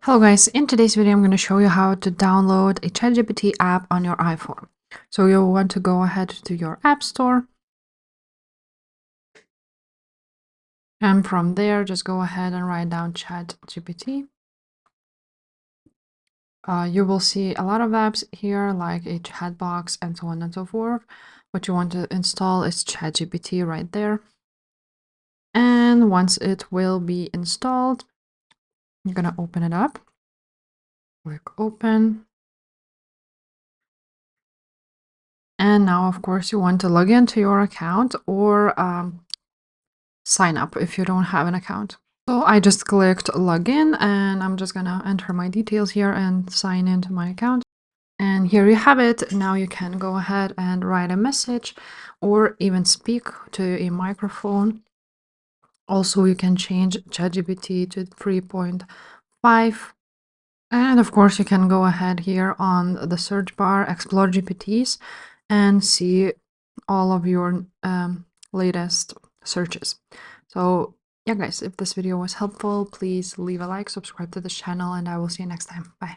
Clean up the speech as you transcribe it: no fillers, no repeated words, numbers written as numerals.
Hello guys, in today's video I'm going to show you how to download a ChatGPT app on your iPhone. So you'll want to go ahead to your App Store, and from there just go ahead and write down ChatGPT. You will see a lot of apps here like a chat box and so on and so forth. What you want to install is ChatGPT right there. And once it will be installed, you're going to open it up. Click open. And now, of course, you want to log into your account or sign up if you don't have an account. So I just clicked login and I'm just gonna enter my details here and sign into my account. And here you have it. Now you can go ahead and write a message or even speak to a microphone. Also, you can change ChatGPT to 3.5. And of course, you can go ahead here on the search bar, explore GPTs, and see all of your latest searches. So yeah, guys, if this video was helpful, please leave a like, subscribe to this channel, and I will see you next time. Bye.